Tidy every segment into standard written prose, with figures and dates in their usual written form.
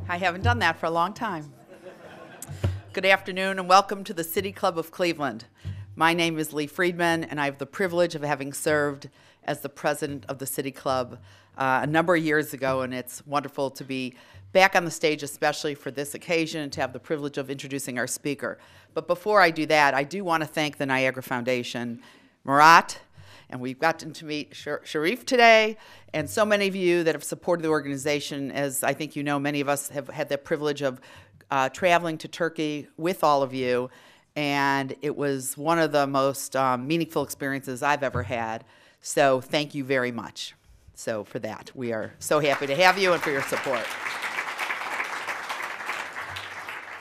I haven't done that for a long time. Good afternoon and welcome to the City Club of Cleveland. My name is Lee Friedman and I have the privilege of having served as the president of the City Club a number of years ago, and it's wonderful to be back on the stage, especially for this occasion, and to have the privilege of introducing our speaker. But before I do that, I do want to thank the Niagara Foundation, Murat, and we've gotten to meet Sharif today, and so many of you that have supported the organization. As I think you know, many of us have had the privilege of traveling to Turkey with all of you, and it was one of the most meaningful experiences I've ever had. So thank you very much. So for that, we are so happy to have you and for your support.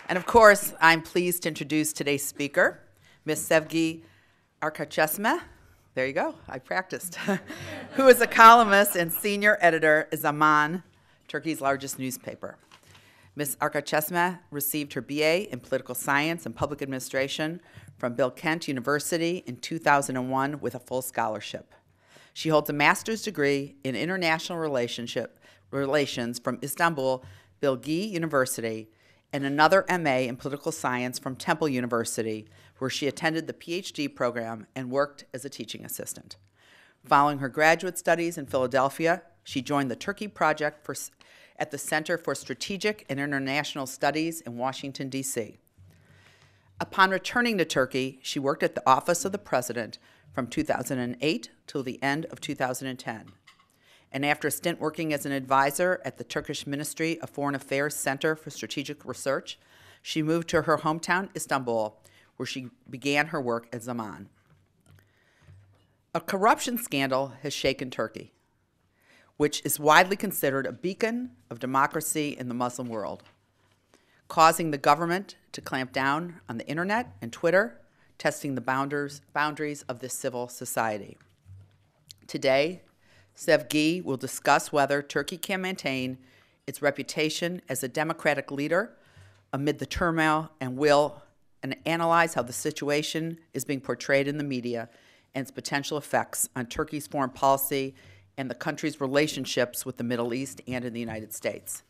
And of course, I'm pleased to introduce today's speaker, Ms. Sevgi Akarcesme. There you go, I practiced. Who is a columnist and senior editor at Zaman, Turkey's largest newspaper. Ms. Akarcesme received her BA in political science and public administration from Bilkent University in 2001 with a full scholarship. She holds a master's degree in international relations from Istanbul Bilgi University and another MA in political science from Temple University, where she attended the PhD program and worked as a teaching assistant. Following her graduate studies in Philadelphia, she joined the Turkey Project at the Center for Strategic and International Studies in Washington, D.C. Upon returning to Turkey, she worked at the Office of the President from 2008 till the end of 2010. And after a stint working as an advisor at the Turkish Ministry of Foreign Affairs Center for Strategic Research, she moved to her hometown, Istanbul, where she began her work at Zaman. A corruption scandal has shaken Turkey, which is widely considered a beacon of democracy in the Muslim world, causing the government to clamp down on the internet and Twitter, testing the boundaries of this civil society. Today, Sevgi will discuss whether Turkey can maintain its reputation as a democratic leader amid the turmoil and analyze how the situation is being portrayed in the media and its potential effects on Turkey's foreign policy and the country's relationships with the Middle East and in the United States.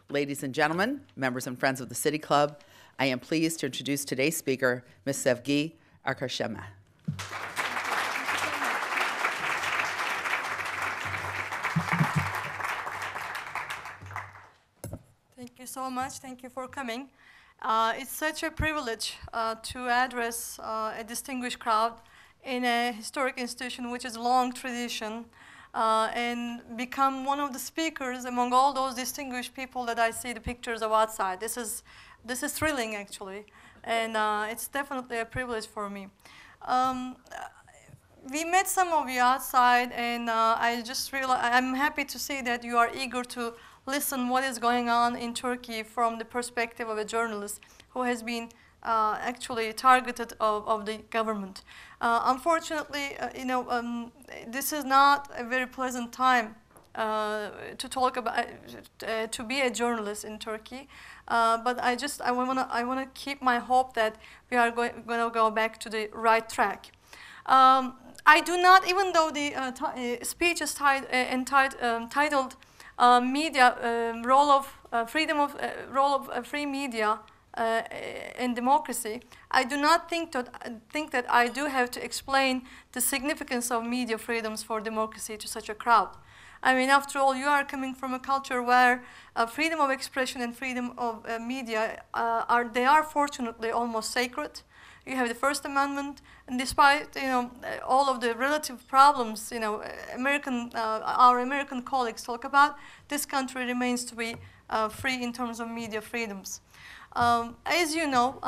Ladies and gentlemen, members and friends of the City Club, I am pleased to introduce today's speaker, Ms. Sevgi Akarcesme. Thank you so much. Thank you for coming. It's such a privilege to address a distinguished crowd in a historic institution which has long tradition and become one of the speakers among all those distinguished people that I see the pictures of outside. This is thrilling, actually, and it's definitely a privilege for me. We met some of you outside, and I just realized I'm happy to see that you are eager to listen what is going on in Turkey from the perspective of a journalist who has been actually targeted of the government. Unfortunately, this is not a very pleasant time to talk about to be a journalist in Turkey. But I want to keep my hope that we are going to go back to the right track. I do not, even though the speech is titled "Media Role of Freedom of Role of Free Media and Democracy," I do not think that I do have to explain the significance of media freedoms for democracy to such a crowd. I mean, after all, you are coming from a culture where freedom of expression and freedom of media are fortunately almost sacred. You have the First Amendment, and despite all of the relative problems our American colleagues talk about, this country remains to be free in terms of media freedoms. As you know,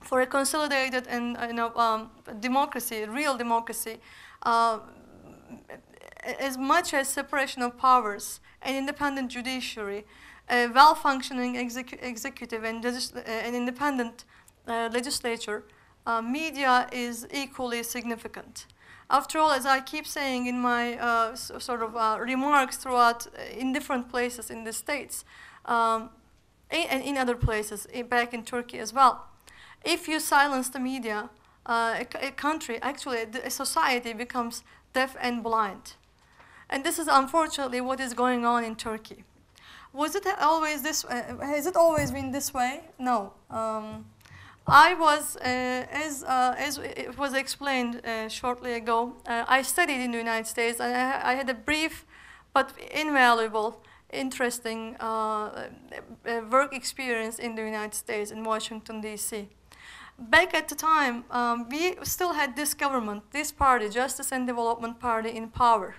for a consolidated and democracy, real democracy, as much as separation of powers, an independent judiciary, a well-functioning executive, and an independent legislature, media is equally significant. After all, as I keep saying in my remarks throughout in different places in the States and in other places, back in Turkey as well, if you silence the media, a country, actually a society becomes deaf and blind. And this is unfortunately what is going on in Turkey. Was it always this? Has it always been this way? No. I was, as it was explained shortly ago, I studied in the United States, and I had a brief but invaluable, interesting work experience in the United States, in Washington, D.C. Back at the time, we still had this government, this party, Justice and Development Party, in power.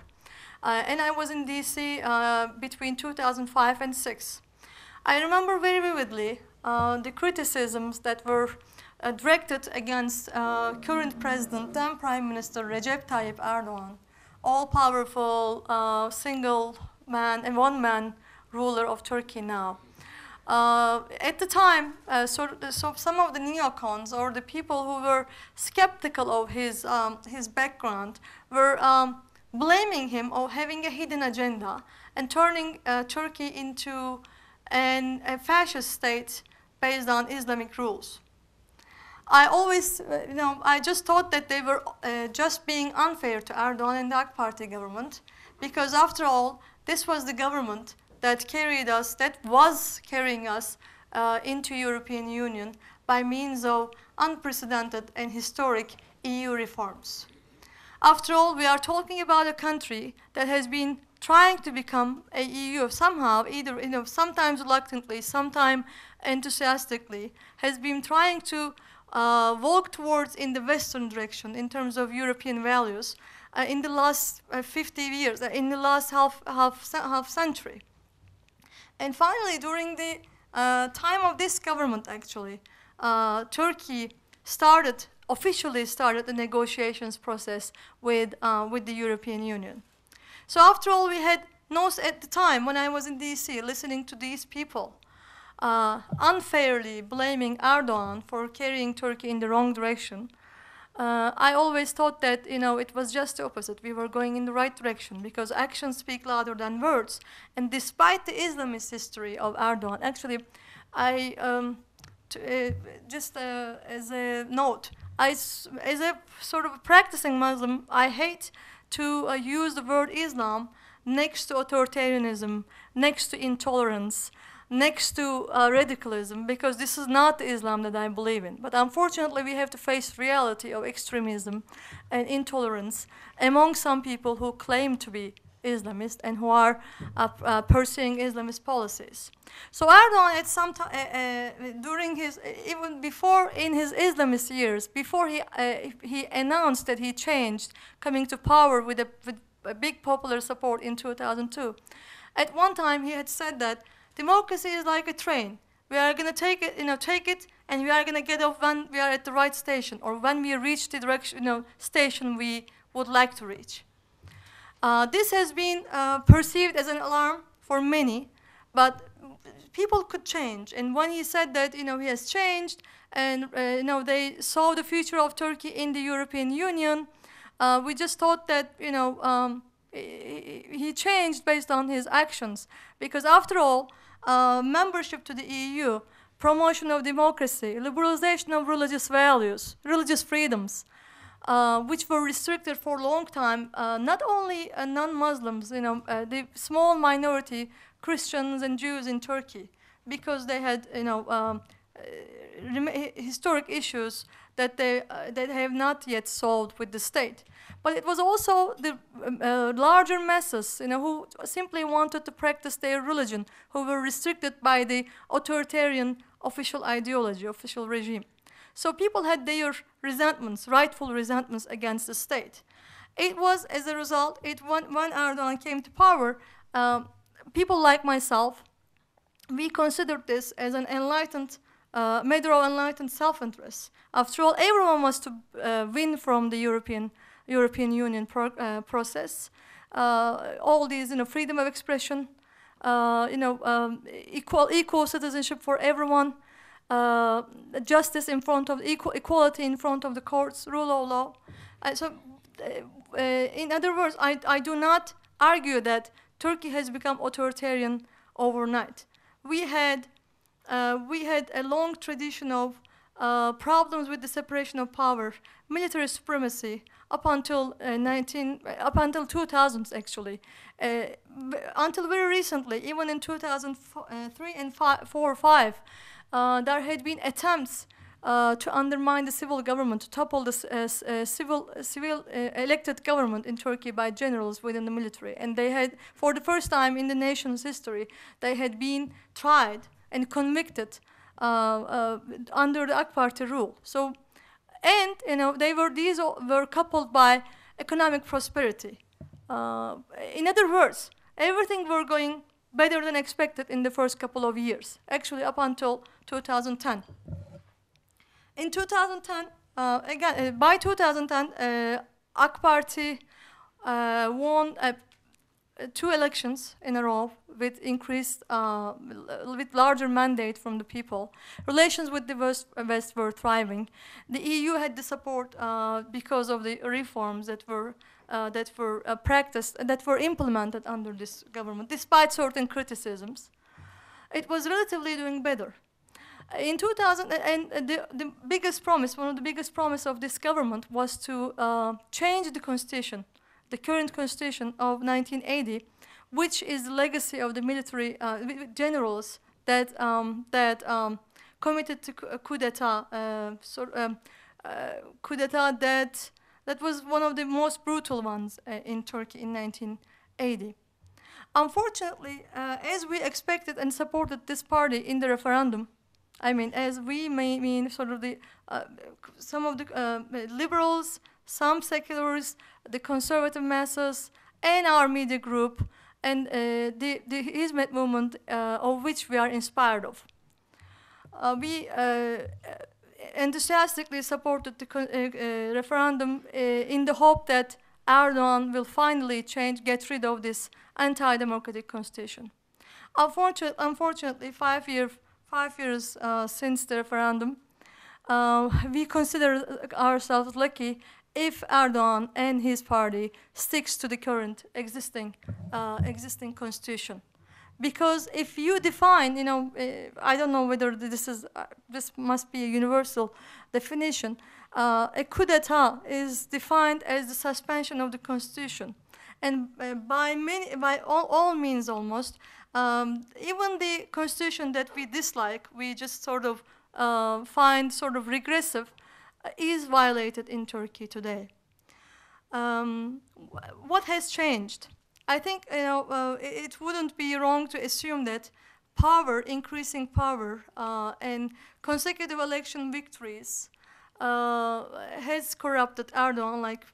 And I was in D.C. Between 2005 and 2006. I remember very vividly the criticisms that were directed against current president, then Prime Minister Recep Tayyip Erdogan, all-powerful single man and one-man ruler of Turkey now. At the time, so some of the neocons, or the people who were skeptical of his background, were blaming him of having a hidden agenda and turning Turkey into a fascist state based on Islamic rules. I always, I just thought that they were just being unfair to Erdogan and the AK Party government, because after all, this was the government that was carrying us into European Union by means of unprecedented and historic EU reforms. After all, we are talking about a country that has been trying to become a EU somehow, either sometimes reluctantly, sometimes enthusiastically, has been trying to walk towards in the Western direction in terms of European values in the last 50 years, in the last half century. And finally, during the time of this government, actually, Turkey officially started the negotiations process with the European Union. So after all, we had at the time when I was in DC, listening to these people, unfairly blaming Erdogan for carrying Turkey in the wrong direction. I always thought that it was just the opposite. We were going in the right direction because actions speak louder than words. And despite the Islamist history of Erdogan, actually, just as a note, as a sort of practicing Muslim, I hate to use the word Islam next to authoritarianism, next to intolerance, next to radicalism, because this is not the Islam that I believe in. But unfortunately, we have to face reality of extremism and intolerance among some people who claim to be Islamist and who are pursuing Islamist policies. So Erdogan, at some time, during even before in his Islamist years, before he announced that he changed, coming to power with a big popular support in 2002, at one time he had said that democracy is like a train. We are going to take it, and we are going to get off when we are at the right station, or when we reach the station we would like to reach. This has been perceived as an alarm for many, but people could change. And when he said that he has changed, and they saw the future of Turkey in the European Union, we just thought that he changed based on his actions, because after all, membership to the EU, promotion of democracy, liberalization of religious values, religious freedoms, which were restricted for a long time, not only non-Muslims, the small minority Christians and Jews in Turkey, because they had historic issues that they have not yet solved with the state. But it was also the larger masses, who simply wanted to practice their religion, who were restricted by the authoritarian official ideology, official regime. So people had their resentments, rightful resentments against the state. It was, as a result, when Erdogan came to power, people like myself, we considered this as an enlightened, matter of enlightened self-interest. After all, everyone wants to win from the European Union process. All these, freedom of expression, equal citizenship for everyone, justice in front of equality in front of the courts, rule of law. In other words, I do not argue that Turkey has become authoritarian overnight. We had a long tradition of problems with the separation of power, military supremacy up until 2000s actually. until very recently, even in 2003 and 4 or 5, there had been attempts to undermine the civil government, to topple the civil elected government in Turkey by generals within the military. And they had, for the first time in the nation's history, they had been tried and convicted under the AK Party rule. So, and these were coupled by economic prosperity. In other words, everything were going better than expected in the first couple of years, actually up until 2010. In 2010, by 2010, AK Party won 2 elections in a row with increased, with larger mandate from the people. Relations with the West were thriving. The EU had the support because of the reforms that were practiced, that were implemented under this government, despite certain criticisms. It was relatively doing better. In 2000, and the biggest promise, one of the biggest promise of this government was to change the constitution, the current constitution of 1980, which is the legacy of the military generals that committed to coup d'état, coup d'état that was one of the most brutal ones in Turkey in 1980. Unfortunately, as we expected and supported this party in the referendum, I mean, as we mean sort of the some of the liberals, some seculars, the conservative masses, and our media group, and the Hizmet movement, of which we are inspired of. We enthusiastically supported the referendum in the hope that Erdogan will finally get rid of this anti-democratic constitution. Unfortunately, 5 years since the referendum, we consider ourselves lucky if Erdogan and his party sticks to the current existing constitution. Because if you define, I don't know whether this must be a universal definition. A coup d'état is defined as the suspension of the constitution, and by all means almost, even the constitution that we dislike, we just sort of find sort of regressive, is violated in Turkey today. What has changed? I think it wouldn't be wrong to assume that increasing power, and consecutive election victories has corrupted Erdogan like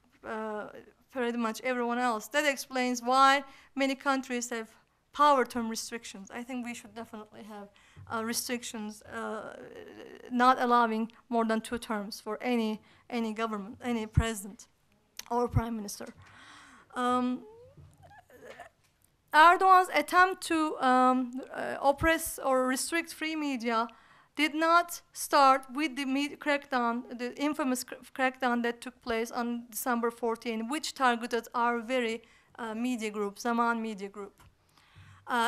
pretty much everyone else. That explains why many countries have power term restrictions. I think we should definitely have restrictions not allowing more than 2 terms for any government, any president or prime minister. Erdogan's attempt to oppress or restrict free media did not start with the crackdown, the infamous crackdown that took place on December 14, which targeted our very media group, Zaman media group.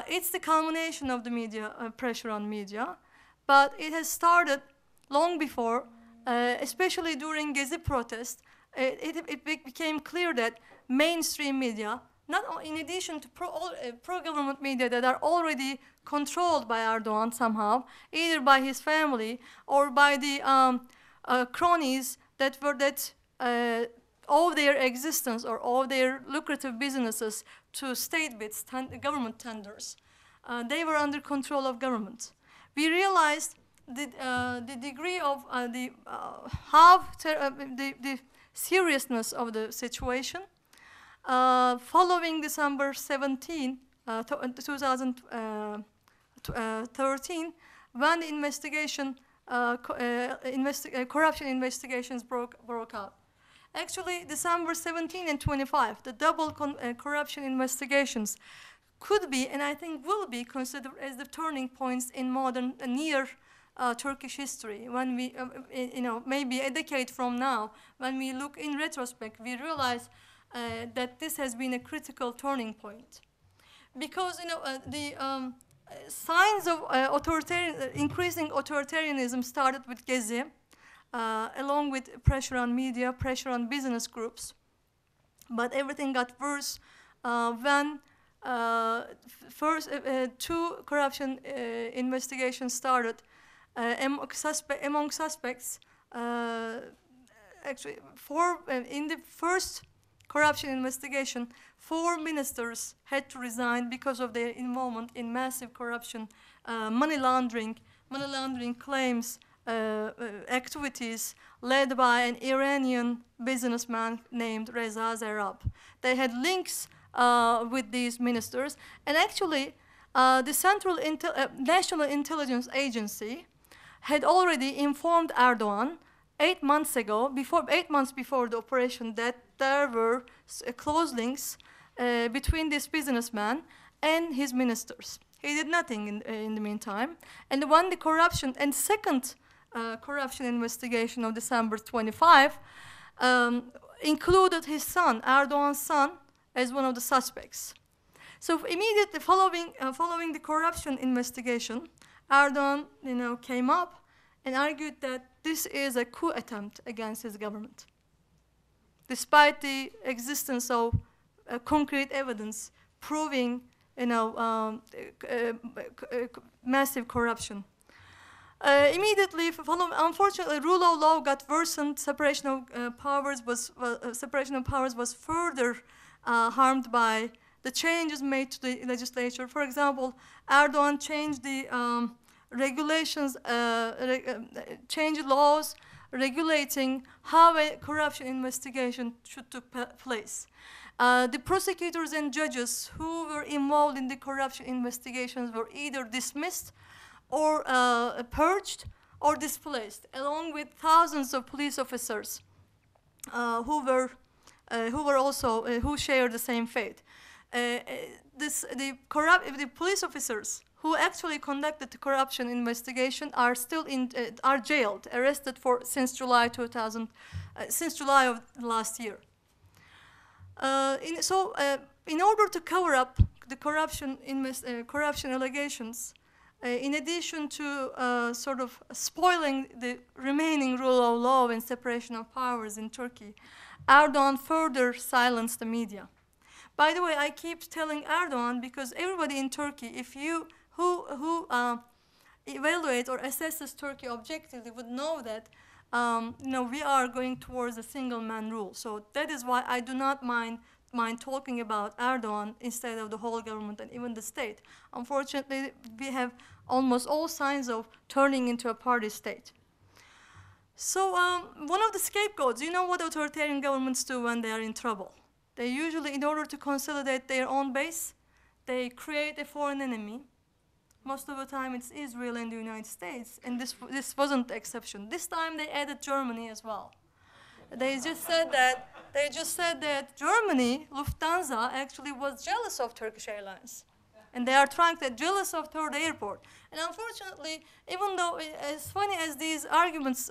It's the culmination of the media pressure on media, but it has started long before, especially during Gezi protest. It became clear that mainstream media, in addition to pro-government media that are already controlled by Erdogan somehow, either by his family or by the cronies that owe their existence or owe their lucrative businesses to state bids, government tenders. They were under control of government. We realized the degree of the seriousness of the situation. Following December 17, 2013, when the investigation, corruption investigations broke out. Actually, December 17 and 25, the double corruption investigations could be, and I think will be, considered as the turning points in modern, near Turkish history. When we, maybe a decade from now, when we look in retrospect, we realize that this has been a critical turning point, because the signs of increasing authoritarianism started with Gezi, along with pressure on media, pressure on business groups. But everything got worse when first, two corruption investigations started among suspects. Actually, in the first corruption investigation, 4 ministers had to resign because of their involvement in massive corruption, money laundering claims, activities led by an Iranian businessman named Reza Zarrab. They had links with these ministers, and actually the Central National Intelligence Agency had already informed Erdogan 8 months before the operation, that there were close links between this businessman and his ministers. He did nothing in the meantime. And when the corruption and second corruption investigation of December 25 included his son, Erdogan's son, as one of the suspects. So immediately following the corruption investigation, Erdogan, came up and argued that this is a coup attempt against his government, despite the existence of concrete evidence proving, massive corruption. Immediately, unfortunately, rule of law got worsened. Separation of powers was further harmed by the changes made to the legislature. For example, Erdogan changed the regulations, changed laws regulating how a corruption investigation should take place. The prosecutors and judges who were involved in the corruption investigations were either dismissed or purged or displaced, along with thousands of police officers who shared the same fate. The police officers who actually conducted the corruption investigation are still are jailed, arrested since July of last year. In order to cover up the corruption allegations, in addition to sort of spoiling the remaining rule of law and separation of powers in Turkey, Erdogan further silenced the media. By the way, I keep telling Erdogan because everybody in Turkey, who evaluates or assesses Turkey objectively, would know that we are going towards a single-man rule. So that is why I do not mind talking about Erdogan instead of the whole government and even the state. Unfortunately, we have almost all signs of turning into a party state. So one of the scapegoats, you know what authoritarian governments do when they are in trouble? They usually, in order to consolidate their own base, they create a foreign enemy. Most of the time it's Israel and the United States, and this wasn't the exception. This time they added Germany as well. They just said that Germany, Lufthansa, actually was jealous of Turkish Airlines. And they are trying to jealous of third airport. And unfortunately, even though as funny as these arguments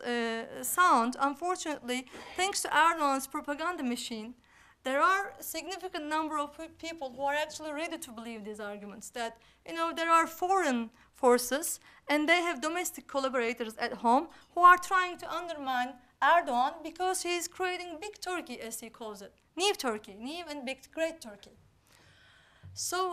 sound, unfortunately, thanks to Erdogan's propaganda machine, there are a significant number of people who are actually ready to believe these arguments, that there are foreign forces and they have domestic collaborators at home who are trying to undermine Erdogan because he is creating big Turkey, as he calls it, New Turkey, New and big, great Turkey. So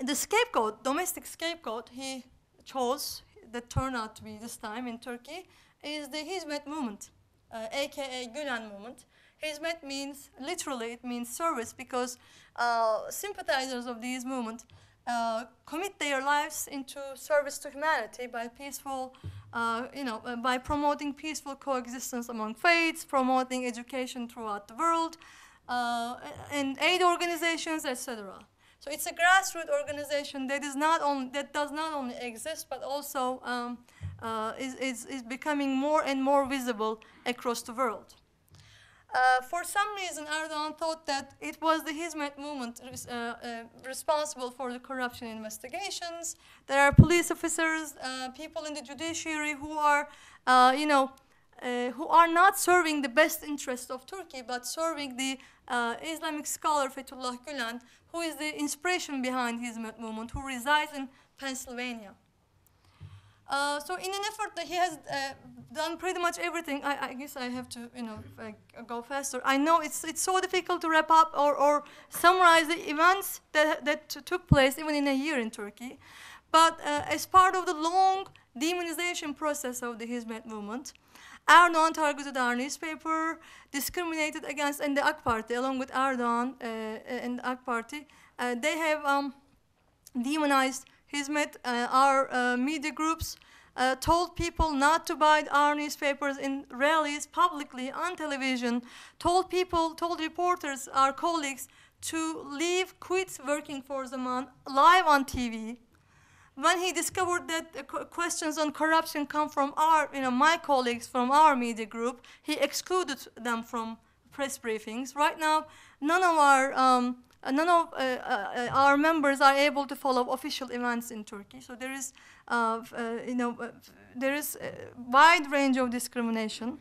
the scapegoat, domestic scapegoat he chose, that turned out to be this time in Turkey, is the Hizmet movement, aka Gülen movement. Hizmet means, literally, it means service, because sympathizers of these movements commit their lives into service to humanity by by promoting peaceful coexistence among faiths, promoting education throughout the world, and aid organizations, etc. So it's a grassroots organization that does not only exist, but also is becoming more and more visible across the world. For some reason, Erdogan thought that it was the Hizmet movement responsible for the corruption investigations. There are police officers, people in the judiciary who are, who are not serving the best interest of Turkey, but serving the Islamic scholar Fethullah Gülen, who is the inspiration behind Hizmet movement, who resides in Pennsylvania. So in an effort that he has done pretty much everything, I guess I have to, go faster. I know it's so difficult to wrap up or summarize the events that took place even in a year in Turkey. But as part of the long demonization process of the Hizmet movement, Erdogan targeted our newspaper, discriminated against, and the AK Party, along with Erdogan and the AK Party, they have demonized Hizmet, our media groups, told people not to buy our newspapers in rallies publicly on television, told reporters, our colleagues, to leave, quit working for Zaman live on TV. When he discovered that questions on corruption come from my colleagues from our media group, he excluded them from press briefings. Right now, none of our members are able to follow official events in Turkey. So there is, there is a wide range of discrimination.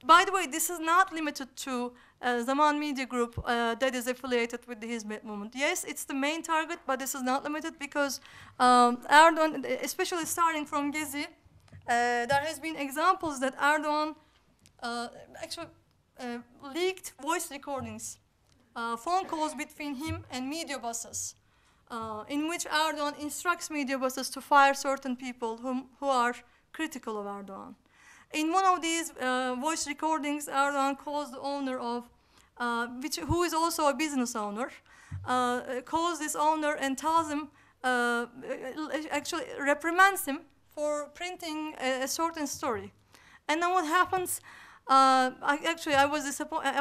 By the way, this is not limited to Zaman Media Group that is affiliated with the Hizmet movement. Yes, it's the main target, but this is not limited because Erdogan, especially starting from Gezi, there has been examples that Erdogan actually leaked voice recordings, phone calls between him and media bosses, in which Erdogan instructs media bosses to fire certain people who are critical of Erdogan. In one of these voice recordings, Erdogan calls the owner of, who is also a business owner, calls this owner and tells him, actually reprimands him for printing a certain story. And then what happens? I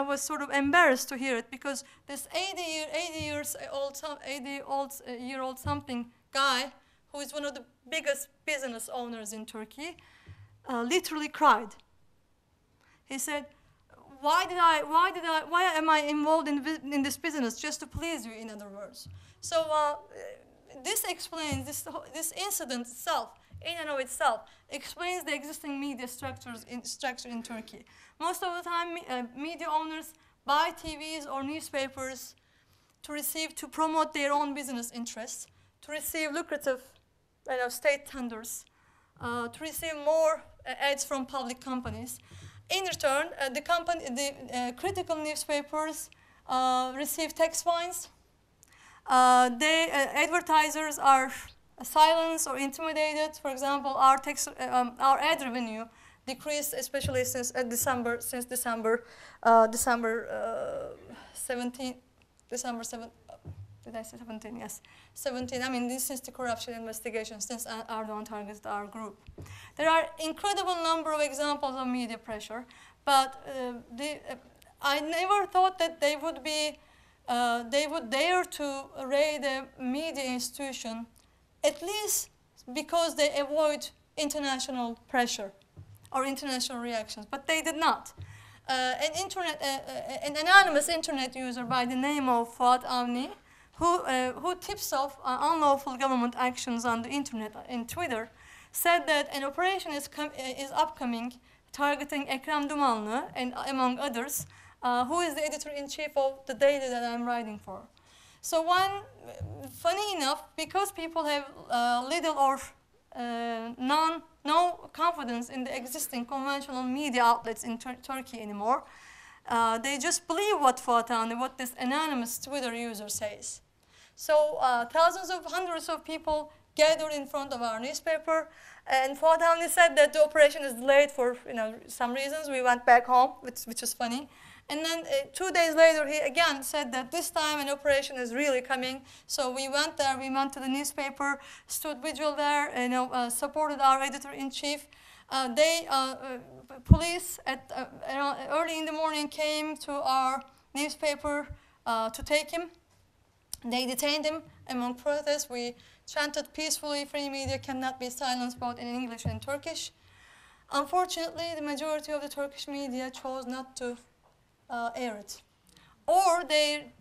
was sort of embarrassed to hear it because this 80-year-old something guy, who is one of the biggest business owners in Turkey, literally cried. He said, why am I involved in this business? Just to please you, in other words. So this explains, this incident itself, in and of itself, explains the existing media structure in Turkey. Most of the time, media owners buy TVs or newspapers to promote their own business interests, to receive lucrative state tenders, to receive more ads from public companies. In return, the critical newspapers receive tax fines. Advertisers are silenced or intimidated. For example, our ad revenue decreased, especially since December 17. Did I say 17? Yes, 17. I mean, this is the corruption investigation since Erdogan targeted our group. There are incredible number of examples of media pressure, but I never thought that they would dare to raid a media institution, at least because they avoid international pressure or international reactions. But they did not. An anonymous internet user by the name of Fuat Avni, who tips off unlawful government actions on the internet and Twitter, said that an operation is upcoming targeting Ekrem Dumanlı and among others, who is the editor-in-chief of the daily that I'm writing for. So funny enough, because people have little or no confidence in the existing conventional media outlets in Turkey anymore, they just believe what this anonymous Twitter user says. So hundreds of people gathered in front of our newspaper, and Fuat Avni said that the operation is delayed for some reasons. We went back home, which is funny. And then 2 days later, he again said that this time an operation is really coming. So we went there. We went to the newspaper, stood vigil there, supported our editor-in-chief. Police early in the morning came to our newspaper to take him. They detained him among protests. We chanted peacefully, free media cannot be silenced, both in English and Turkish. Unfortunately, the majority of the Turkish media chose not to air it. Or they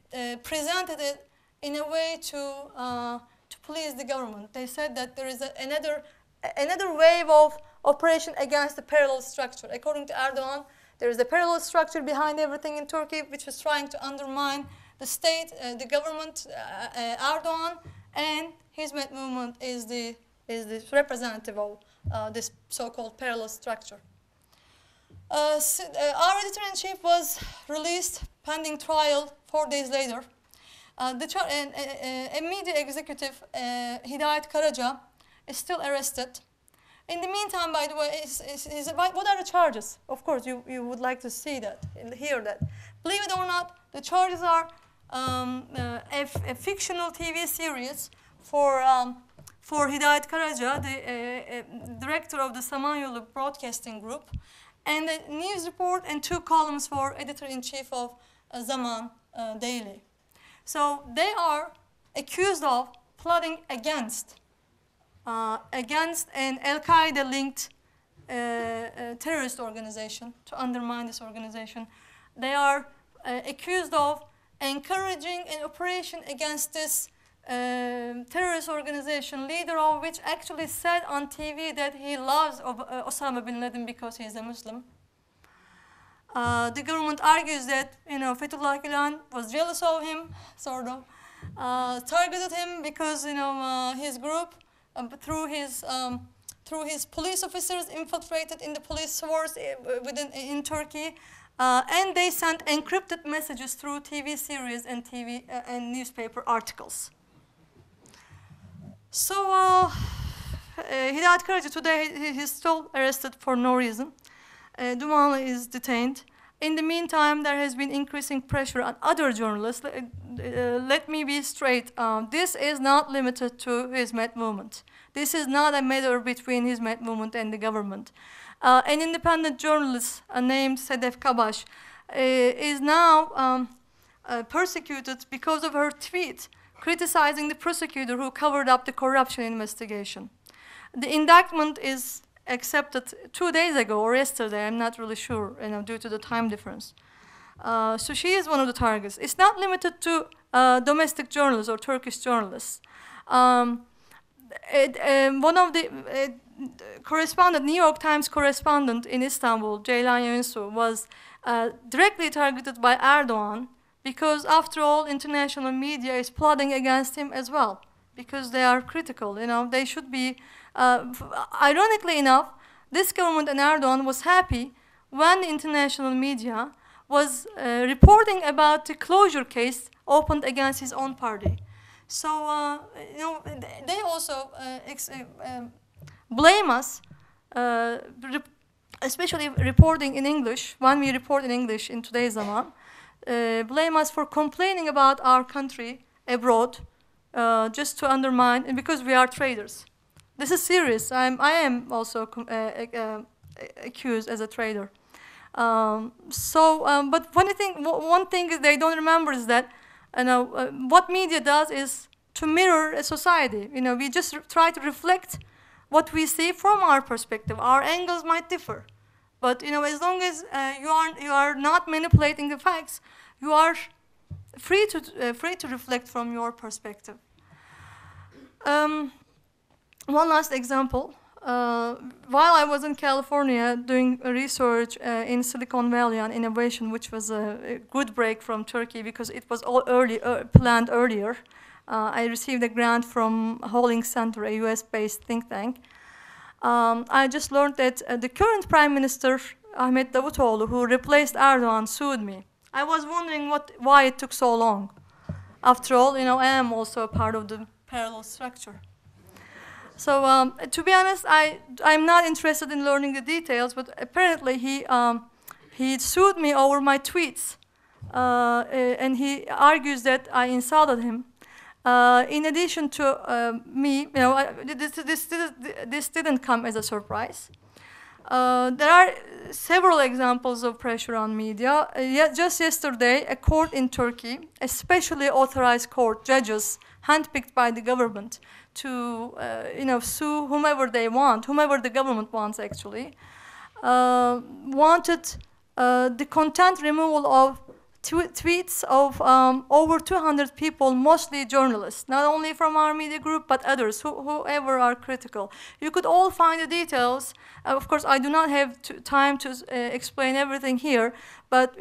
presented it in a way to please the government. They said that there is another wave of operation against the parallel structure. According to Erdogan, there is a parallel structure behind everything in Turkey which is trying to undermine the state, the government, Erdogan, and Hizmet movement is the is the representative of this so-called parallel structure. Our editor-in-chief was released pending trial 4 days later. A media executive, Hidayet Karaca, is still arrested. In the meantime, by the way, what are the charges? Of course, you would like to see that, hear that. Believe it or not, the charges are a fictional TV series for Hidayet Karaca, the director of the Zaman Broadcasting Group, and a news report and 2 columns for editor-in-chief of Zaman Daily. So they are accused of plotting against an Al-Qaeda-linked terrorist organization to undermine this organization. They are accused of encouraging an operation against this terrorist organization, leader of which actually said on TV that he loves Osama bin Laden because he's a Muslim. The government argues that Fethullah Gülen was jealous of him, sort of, targeted him because his group through his police officers infiltrated in the police force in Turkey, and they sent encrypted messages through TV series and and newspaper articles. So Hidayet Karaca today he's still arrested for no reason. Zaman is detained. In the meantime, there has been increasing pressure on other journalists. Let me be straight. This is not limited to Hizmet movement. This is not a matter between Hizmet movement and the government. An independent journalist named Sedef Kabash is now persecuted because of her tweet criticizing the prosecutor who covered up the corruption investigation. The indictment is accepted 2 days ago or yesterday, I'm not really sure, due to the time difference. So she is one of the targets. It's not limited to domestic journalists or Turkish journalists. One of the New York Times correspondent in Istanbul, Ceylan Yunsu, was directly targeted by Erdogan because, after all, international media is plotting against him as well because they are critical. They should be. Ironically enough, this government and Erdogan was happy when the international media was reporting about the closure case opened against his own party. So, they also blame us, especially reporting in English, when we report in English in today's Zaman, blame us for complaining about our country abroad just to undermine, and because we are traitors. This is serious. I am also accused as a traitor. But one thing they don't remember is that what media does is to mirror a society. We just try to reflect what we see from our perspective. Our angles might differ, but as long as you are not manipulating the facts, you are free to reflect from your perspective. One last example. While I was in California doing research in Silicon Valley on innovation, which was a good break from Turkey because it was all planned earlier, I received a grant from Holding Center, a US-based think tank. I just learned that the current Prime Minister, Ahmet Davutoğlu, who replaced Erdogan, sued me. I was wondering why it took so long. After all, I am also a part of the parallel structure. So to be honest, I'm not interested in learning the details, but apparently he sued me over my tweets, and he argues that I insulted him. In addition to me, this didn't come as a surprise. There are several examples of pressure on media. Just yesterday, a court in Turkey, a specially authorized court, judges handpicked by the government to sue whomever they want, whomever the government wants actually, wanted the content removal of tweets of over 200 people, mostly journalists, not only from our media group, but others, whoever are critical. You could all find the details. Of course, I do not have time to explain everything here, but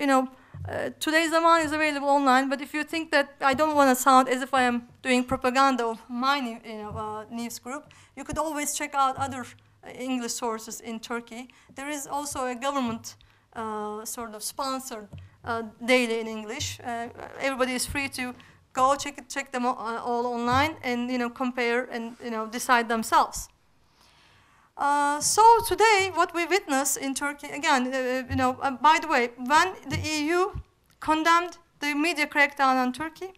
Today's Zaman is available online, but if you think that I don't want to sound as if I am doing propaganda of my news group, you could always check out other English sources in Turkey. There is also a government sort of sponsored daily in English. Everybody is free to go check them all online and compare and decide themselves. So today, what we witness in Turkey, again, by the way, when the EU condemned the media crackdown on Turkey,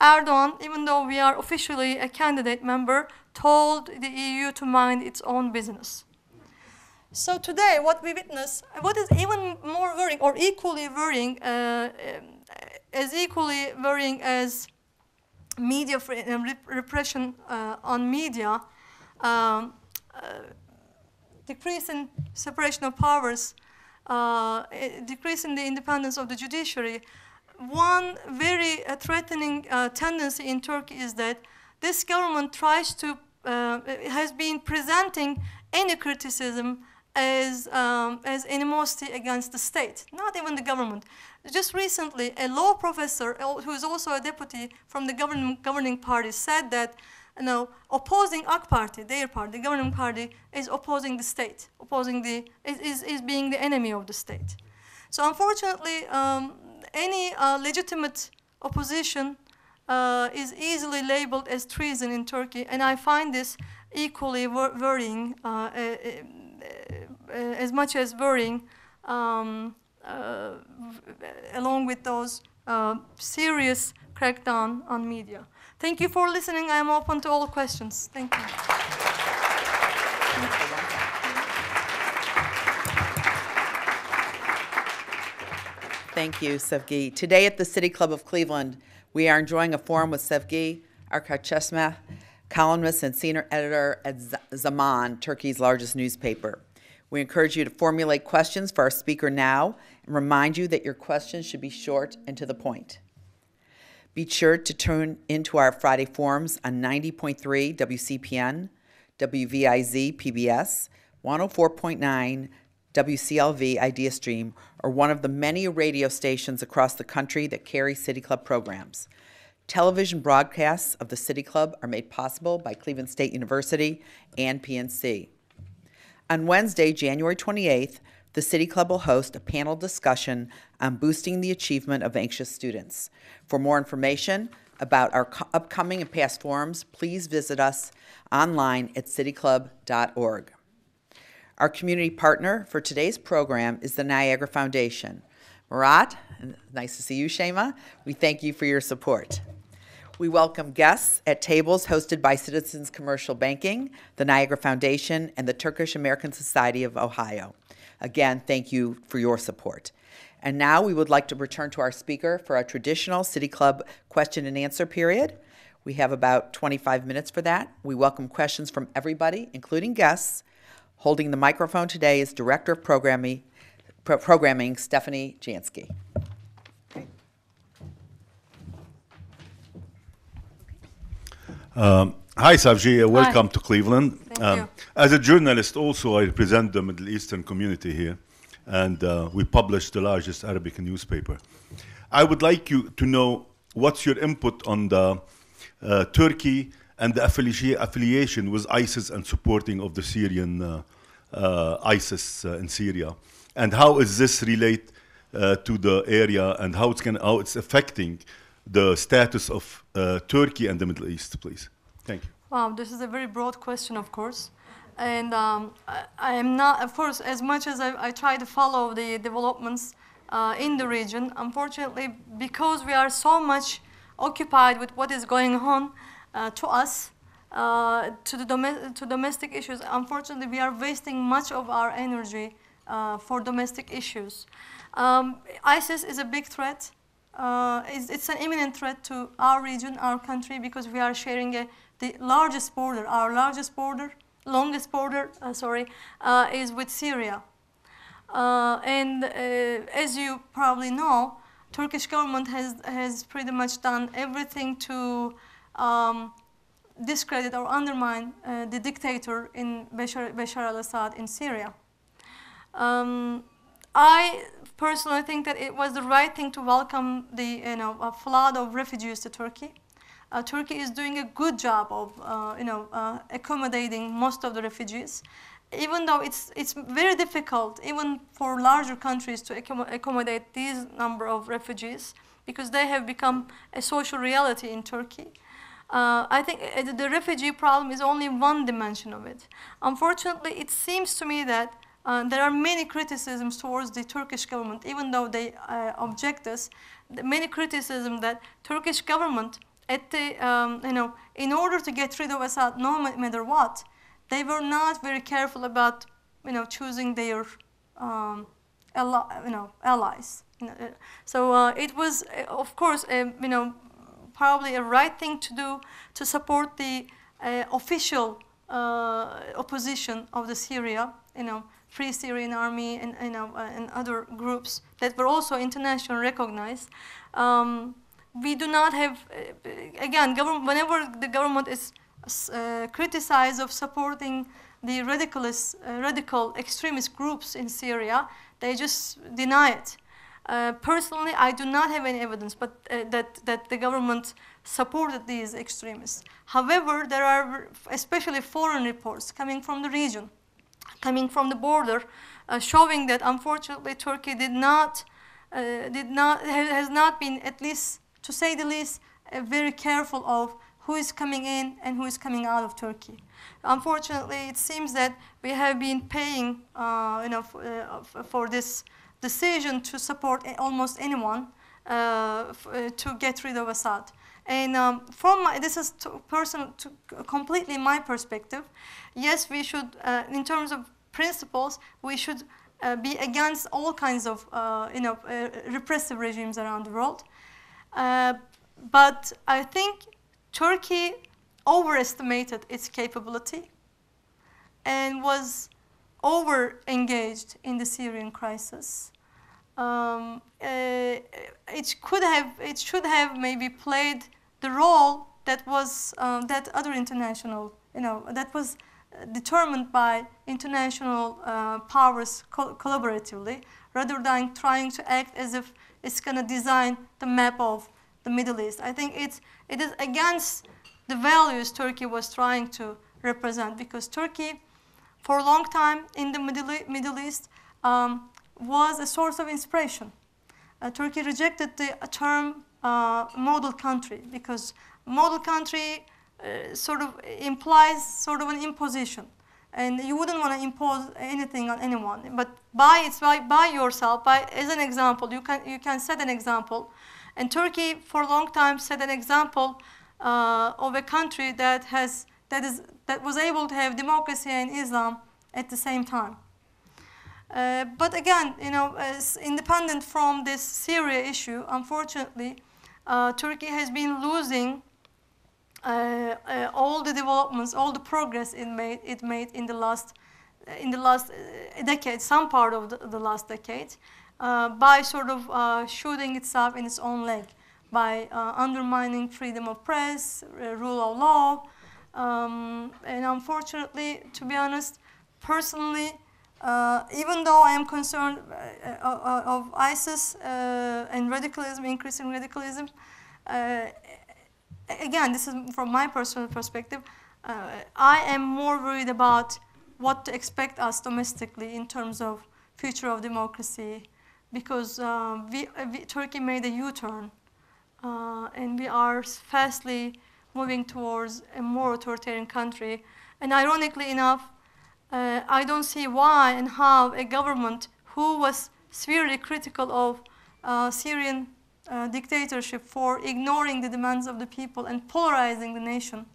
Erdogan, even though we are officially a candidate member, told the EU to mind its own business. So today, what we witness, what is even more worrying, or equally worrying, as media repression on media, decrease in separation of powers, decrease in the independence of the judiciary. One very threatening tendency in Turkey is that this government tries to, has been presenting any criticism as animosity against the state, not even the government. Just recently, a law professor who is also a deputy from the governing party said that opposing AK Party, their party, the governing party, is opposing the state, is being the enemy of the state. So unfortunately, any legitimate opposition is easily labeled as treason in Turkey, and I find this equally worrying, as much as worrying, along with those serious crackdown on media. Thank you for listening. I am open to all questions. Thank you. Thank you, Sevgi. Today at the City Club of Cleveland, we are enjoying a forum with Sevgi Akarcesme, columnist and senior editor at Zaman, Turkey's largest newspaper. We encourage you to formulate questions for our speaker now and remind you that your questions should be short and to the point. Be sure to tune into our Friday forums on 90.3 WCPN, WVIZ PBS, 104.9 WCLV Idea Stream, or one of the many radio stations across the country that carry City Club programs. Television broadcasts of the City Club are made possible by Cleveland State University and PNC. On Wednesday, January 28th, the City Club will host a panel discussion on boosting the achievement of anxious students. For more information about our upcoming and past forums, please visit us online at cityclub.org. Our community partner for today's program is the Niagara Foundation. Murat, nice to see you, Shema. We thank you for your support. We welcome guests at tables hosted by Citizens Commercial Banking, the Niagara Foundation, and the Turkish American Society of Ohio. Again, thank you for your support. And now we would like to return to our speaker for our traditional City Club question and answer period. We have about 25 minutes for that. We welcome questions from everybody, including guests. Holding the microphone today is Director of Programming Stephanie Jansky. Hi, Sevgi. Welcome to Cleveland. Thank you. As a journalist, also, I represent the Middle Eastern community here, and we publish the largest Arabic newspaper. I would like you to know what's your input on the Turkey and the affiliation with ISIS and supporting of the Syrian ISIS in Syria, and how is this relate to the area, and how it's affecting the status of Turkey and the Middle East, please. Thank you. Wow, this is a very broad question, of course. And I am not, of course, as much as I try to follow the developments in the region, unfortunately, because we are so much occupied with what is going on to us, to domestic issues, unfortunately, we are wasting much of our energy for domestic issues. ISIS is a big threat. It's an imminent threat to our region, our country, because we are sharing the largest border, longest border, is with Syria. And as you probably know, Turkish government has pretty much done everything to discredit or undermine the dictator in Bashar al-Assad in Syria. I personally, I think that it was the right thing to welcome the a flood of refugees to Turkey. Turkey is doing a good job of accommodating most of the refugees, even though it's very difficult even for larger countries to accommodate these number of refugees because they have become a social reality in Turkey. I think the refugee problem is only one dimension of it. Unfortunately, it seems to me that there are many criticisms towards the Turkish government, even though they object us. Many criticisms that Turkish government, at the in order to get rid of Assad, no matter what, they were not very careful about choosing their allies. So it was, of course, probably a right thing to do to support the official opposition of the Syria, Free Syrian Army and other groups that were also internationally recognized. We do not have, again, whenever the government is criticized of supporting the radical extremist groups in Syria, they just deny it. Personally, I do not have any evidence, but that the government supported these extremists. However, there are especially foreign reports coming from the region, coming from the border, showing that unfortunately Turkey has not been, at least to say the least, very careful of who is coming in and who is coming out of Turkey. Unfortunately, it seems that we have been paying, for this decision to support almost anyone to get rid of Assad. And this is completely my perspective. Yes, we should, in terms of principles, we should be against all kinds of, repressive regimes around the world. But I think Turkey overestimated its capability and was over-engaged in the Syrian crisis. It should have maybe played the role that was that other international, that was determined by international powers collaboratively, rather than trying to act as if it's going to design the map of the Middle East. I think it is against the values Turkey was trying to represent, because Turkey, for a long time in the Middle East, was a source of inspiration. Turkey rejected the term model country, because model country sort of implies sort of an imposition, and you wouldn't want to impose anything on anyone. But by yourself, as an example, you can set an example. And Turkey, for a long time, set an example of a country that was able to have democracy and Islam at the same time. But again, as independent from this Syria issue, unfortunately, Turkey has been losing all the developments, all the progress it made in the last decade, some part of the last decade, by sort of shooting itself in its own leg, by undermining freedom of press, rule of law, and unfortunately, to be honest, personally, even though I am concerned of ISIS and radicalism, increasing radicalism, again, this is from my personal perspective, I am more worried about what to expect us domestically in terms of future of democracy, because Turkey made a U-turn, and we are fastly moving towards a more authoritarian country. And ironically enough, I don't see why and how a government who was severely critical of Syrian dictatorship for ignoring the demands of the people and polarizing the nation,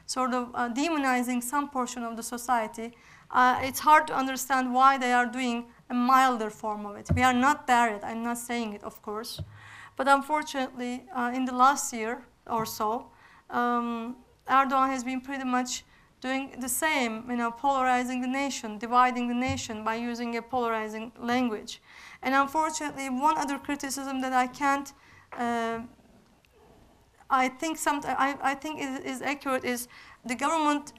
sort of demonizing some portion of the society, it's hard to understand why they are doing a milder form of it. We are not there yet. I'm not saying it, of course. But unfortunately, in the last year or so, Erdogan has been pretty much doing the same, polarizing the nation, dividing the nation by using a polarizing language. And unfortunately, one other criticism that I can't, I think is accurate is the government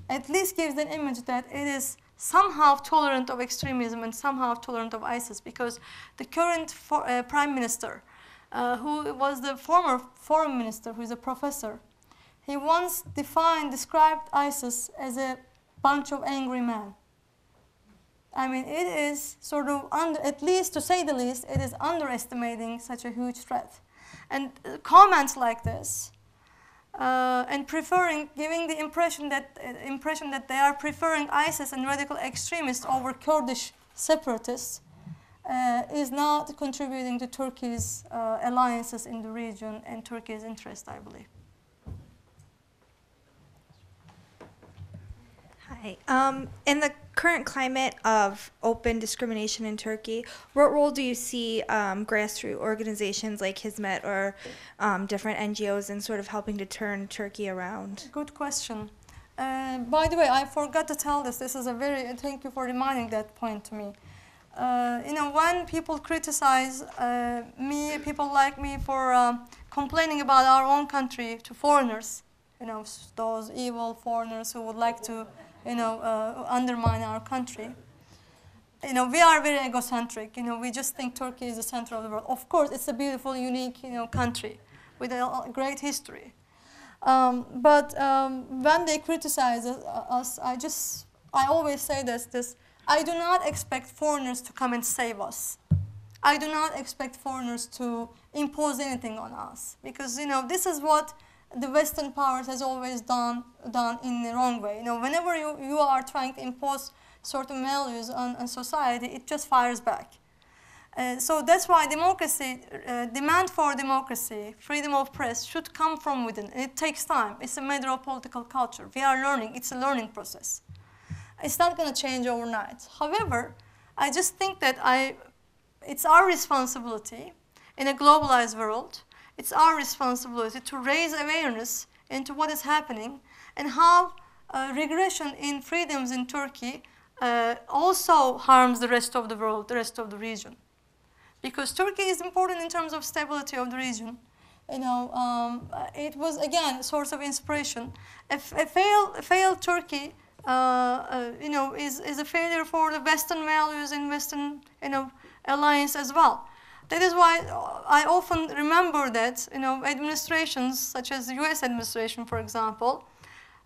at least gives an image that it is somehow tolerant of extremism and somehow tolerant of ISIS, because the current prime minister, who was the former foreign minister, who is a professor, he once described ISIS as a bunch of angry men. I mean, it is sort of, at least to say the least, it is underestimating such a huge threat. And comments like this, and giving the impression that they are preferring ISIS and radical extremists over Kurdish separatists, is not contributing to Turkey's alliances in the region and Turkey's interest, I believe. Hi. In the current climate of open discrimination in Turkey, what role do you see grassroots organizations like Hizmet or different NGOs in sort of helping to turn Turkey around? Good question. By the way, I forgot to tell this. Thank you for reminding that point to me. When people criticize people like me for complaining about our own country to foreigners, those evil foreigners who would like to undermine our country. We are very egocentric. We just think Turkey is the center of the world. Of course, it's a beautiful, unique, country with a great history. But when they criticize us, I always say this: I do not expect foreigners to come and save us. I do not expect foreigners to impose anything on us, because this is what the Western powers has always done in the wrong way. Whenever you are trying to impose certain values on society, it just fires back. So that's why demand for democracy, freedom of press should come from within. It takes time. It's a matter of political culture. We are learning. It's a learning process. It's not going to change overnight. However, I just think that it's our responsibility in a globalized world. It's our responsibility to raise awareness into what is happening and how regression in freedoms in Turkey also harms the rest of the world, the rest of the region. Because Turkey is important in terms of stability of the region. It was, again, a source of inspiration. A failed Turkey, is a failure for the Western values and Western, alliance as well. That is why I often remember that, administrations such as the U.S. administration, for example,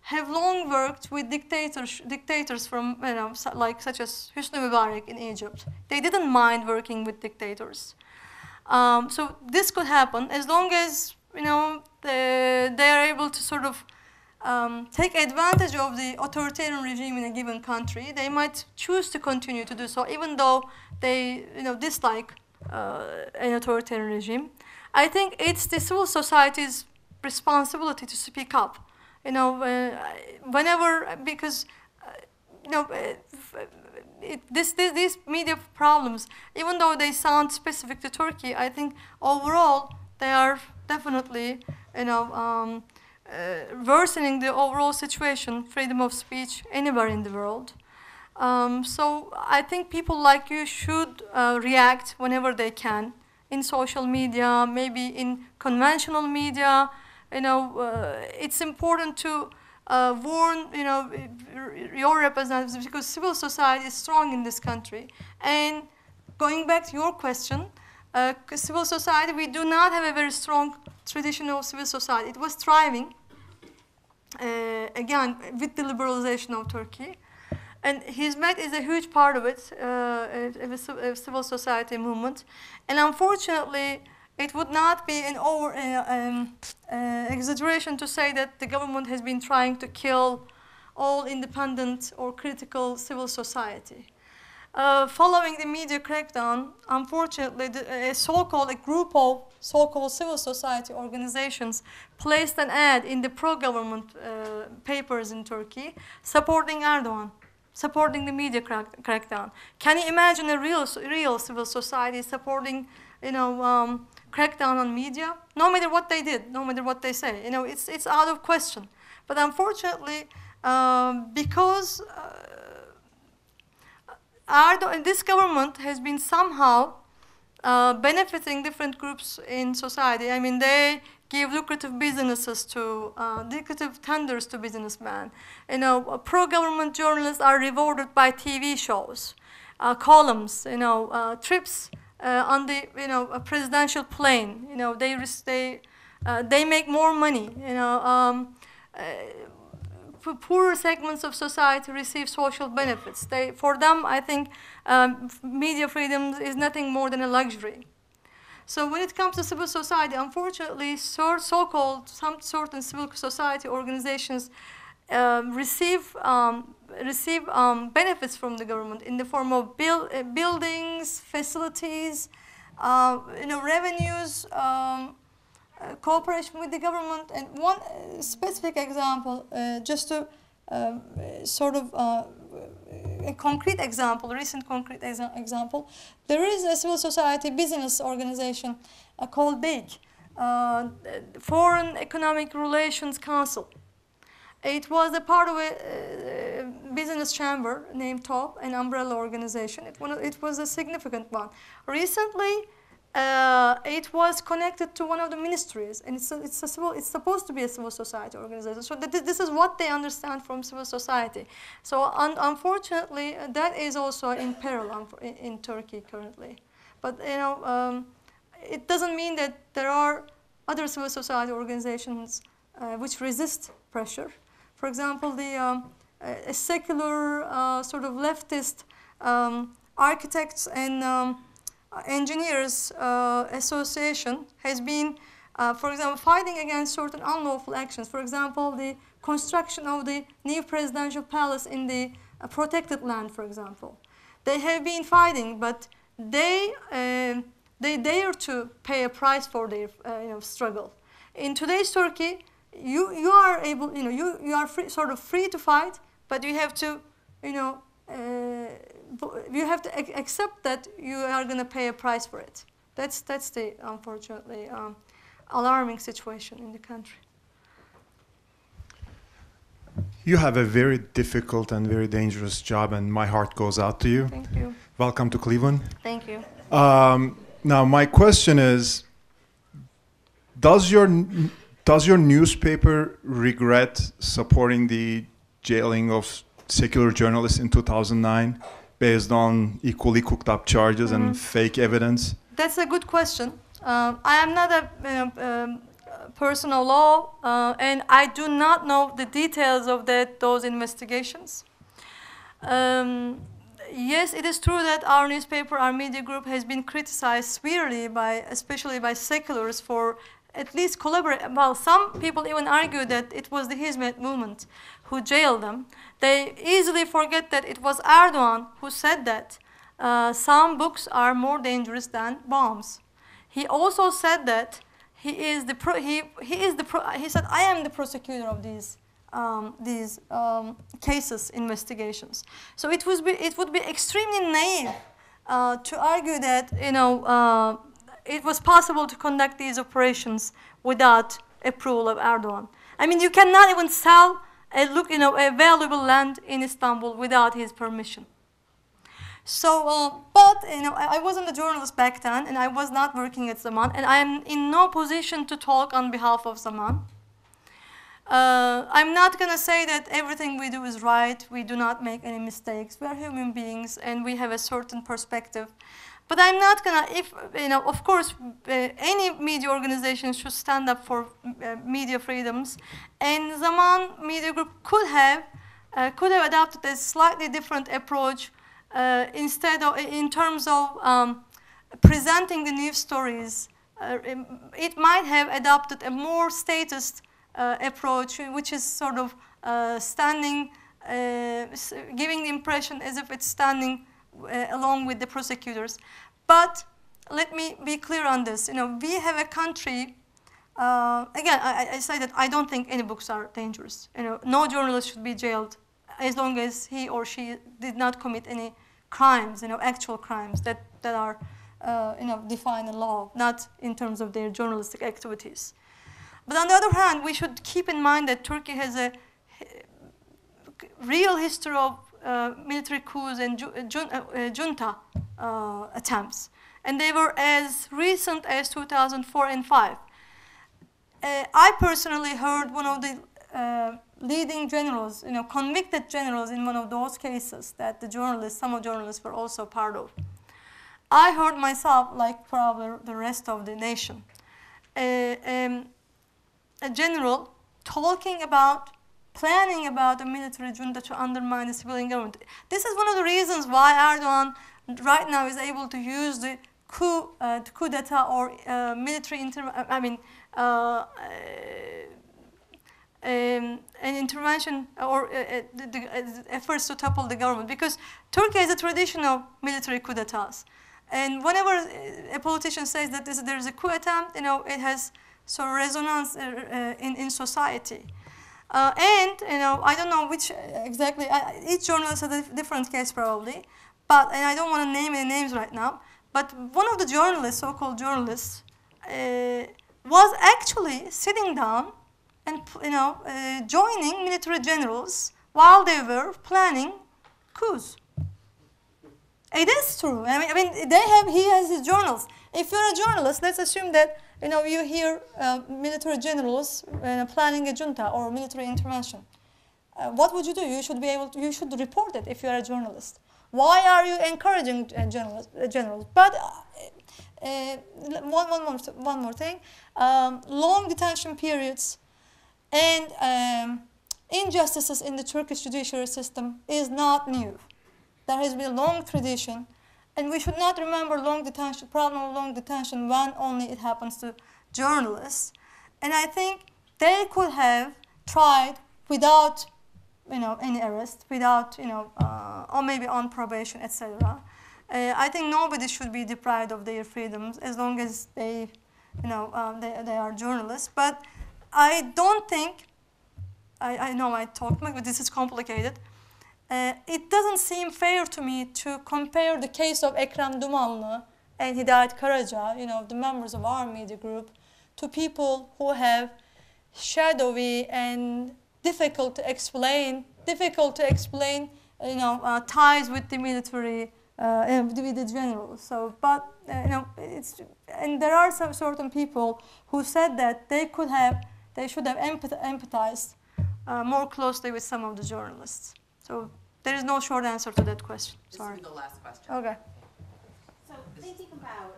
have long worked with dictators from, such as Hosni Mubarak in Egypt. They didn't mind working with dictators. So this could happen as long as, they are able to sort of take advantage of the authoritarian regime in a given country. They might choose to continue to do so, even though they, dislike an authoritarian regime. I think it's the civil society's responsibility to speak up. Because these media problems, even though they sound specific to Turkey, I think overall they are definitely, worsening the overall situation, freedom of speech anywhere in the world. So I think people like you should react whenever they can in social media, maybe in conventional media. It's important to warn, your representatives, because civil society is strong in this country. And going back to your question, civil society, we do not have a very strong tradition of civil society. It was thriving, again, with the liberalization of Turkey. And Hizmet is a huge part of it, a civil society movement. And unfortunately, it would not be an exaggeration to say that the government has been trying to kill all independent or critical civil society. Following the media crackdown, unfortunately, a group of so-called civil society organizations placed an ad in the pro-government papers in Turkey supporting Erdogan, supporting the media crackdown. Can you imagine a real civil society supporting, crackdown on media? No matter what they did, no matter what they say, it's out of question. But unfortunately, because this government has been somehow benefiting different groups in society. I mean, they give lucrative businesses to, lucrative tenders to businessmen. You know, pro-government journalists are rewarded by TV shows, columns, you know, trips on the, you know, a presidential plane. You know, they make more money. You know, poorer segments of society receive social benefits. For them, I think media freedom is nothing more than a luxury. So when it comes to civil society, unfortunately, so-called some certain civil society organizations receive benefits from the government in the form of buildings, facilities, you know, revenues, cooperation with the government. And one specific example, just to sort of a concrete example, a recent concrete example, there is a civil society business organization called BEIC, Foreign Economic Relations Council. It was a part of a business chamber named TOP, an umbrella organization. It was a significant one. Recently, it was connected to one of the ministries, and it's supposed to be a civil society organization. So this is what they understand from civil society. So unfortunately, that is also in peril in Turkey currently. But you know, it doesn't mean that there are other civil society organizations which resist pressure. For example, a secular sort of leftist architects and engineers association has been, for example, fighting against certain unlawful actions. For example, the construction of the new presidential palace in the protected land, for example. They have been fighting, but they dare to pay a price for their you know, struggle. In today's Turkey, you are able, you know, you are sort of free to fight, but you have to, you know, you have to accept that you are going to pay a price for it. That's the unfortunately alarming situation in the country. You have a very difficult and very dangerous job, and my heart goes out to you. Thank you. Welcome to Cleveland. Thank you. Now, my question is, does your newspaper regret supporting the jailing of secular journalists in 2009 based on equally cooked up charges and fake evidence? That's a good question. I am not a person of law, and I do not know the details of those investigations. Yes, it is true that our newspaper, our media group, has been criticized severely especially by seculars for at least collaborating. Well, some people even argue that it was the Hizmet movement who jailed them. They easily forget that it was Erdogan who said that some books are more dangerous than bombs. He also said that he said, I am the prosecutor of these cases, investigations. So it would be extremely naive to argue that, you know, it was possible to conduct these operations without approval of Erdogan. I mean, you cannot even sell a valuable land in Istanbul without his permission. So, but you know, I wasn't a journalist back then, and I was not working at Zaman, and I am in no position to talk on behalf of Zaman. I'm not going to say that everything we do is right. We do not make any mistakes. We are human beings, and we have a certain perspective. But I'm not going to, if, you know, of course, any media organization should stand up for media freedoms. And Zaman Media Group could have adopted a slightly different approach instead of, in terms of presenting the news stories. It might have adopted a more statist approach, which is sort of standing, giving the impression as if it's standing along with the prosecutors. But let me be clear on this. You know, we have a country. Again, I say that I don't think any books are dangerous. You know, no journalist should be jailed as long as he or she did not commit any crimes. You know, actual crimes that are you know, defined in law, not in terms of their journalistic activities. But on the other hand, we should keep in mind that Turkey has a real history of military coups and junta attempts. And they were as recent as 2004 and 2005. I personally heard one of the leading generals, convicted generals in one of those cases that some of journalists were also part of. I heard myself, like probably the rest of the nation, a general planning about a military junta to undermine the civilian government. This is one of the reasons why Erdogan right now is able to use the coup d'etat or military an intervention or the efforts to topple the government, because Turkey has a tradition of military coup d'etats. And whenever a politician says that there is a coup attempt, it has sort of resonance in society. And I don't know which exactly. Each journalist has a different case probably, and I don't want to name any names right now. But one of the journalists, so-called journalists, was actually sitting down and joining military generals while they were planning coups. It is true. I mean, he has his journals. If you're a journalist, let's assume that you hear military generals planning a junta or military intervention. What would you do? You should report it if you are a journalist. Why are you encouraging generals? But one more thing: long detention periods and injustices in the Turkish judiciary system is not new. There has been a long tradition, and we should not remember problem of long detention when only it happens to journalists. And I think they could have tried without, any arrest, without, or maybe on probation, etc. I think nobody should be deprived of their freedoms as long as they are journalists. But I don't think, I know I talked, but this is complicated. It doesn't seem fair to me to compare the case of Ekrem Dumanlı and Hidayet Karaca, the members of our media group, to people who have shadowy and difficult to explain ties with the military, with the generals. So, but and there are some certain people who said that they should have empathized more closely with some of the journalists. So there is no short answer to that question. Sorry. This is the last question. Okay. So thinking about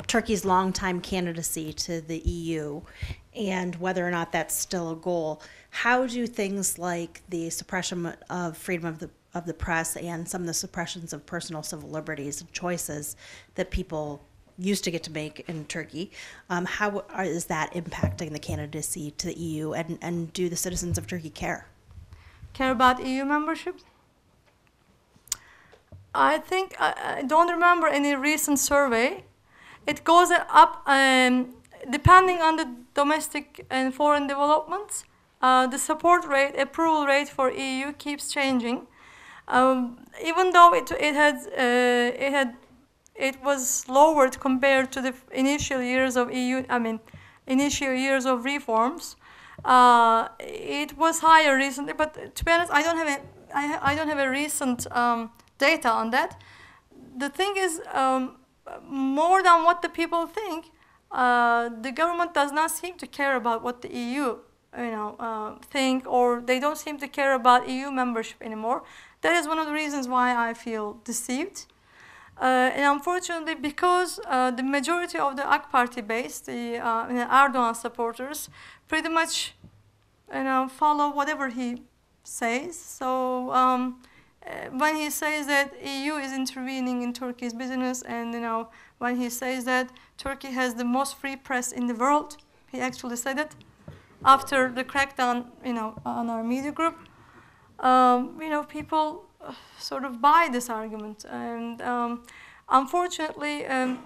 Turkey's longtime candidacy to the EU and whether or not that's still a goal, how do things like the suppression of freedom of the press and some of the suppressions of personal civil liberties and choices that people used to get to make in Turkey, how is that impacting the candidacy to the EU, and do the citizens of Turkey care? Care about EU membership? I think, I don't remember any recent survey. It goes up depending on the domestic and foreign developments. The support rate, approval rate for EU keeps changing. Even though it was lowered compared to the initial years of initial years of reforms. It was higher recently, but to be honest, I don't have a recent data on that. The thing is, more than what the people think, the government does not seem to care about what the EU think, or they don't seem to care about EU membership anymore. That is one of the reasons why I feel deceived. And unfortunately, because the majority of the AK Party base, the Erdogan supporters, pretty much follow whatever he says. So when he says that EU is intervening in Turkey's business, and when he says that Turkey has the most free press in the world, he actually said it after the crackdown on our media group. People sort of buy this argument, and unfortunately,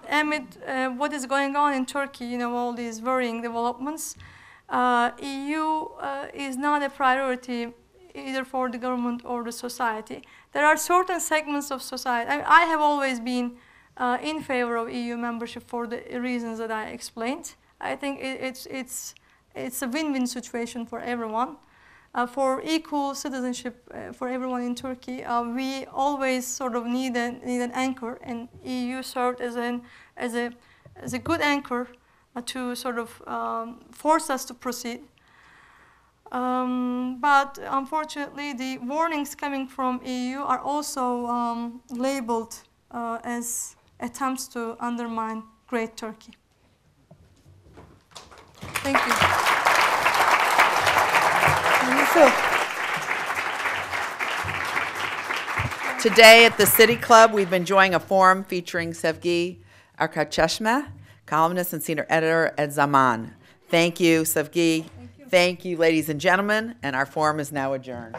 amid what is going on in Turkey, all these worrying developments, EU is not a priority either for the government or the society. There are certain segments of society. I have always been in favor of EU membership for the reasons that I explained. I think it's a win-win situation for everyone. For equal citizenship for everyone in Turkey, we always sort of need an anchor, and EU served as a good anchor to sort of force us to proceed. But unfortunately, the warnings coming from EU are also labeled as attempts to undermine Great Turkey. Thank you. Today at the City Club, we've been enjoying a forum featuring Sevgi Akarcesme, columnist and senior editor at Zaman. Thank you, Sevgi. Thank you, ladies and gentlemen, and our forum is now adjourned.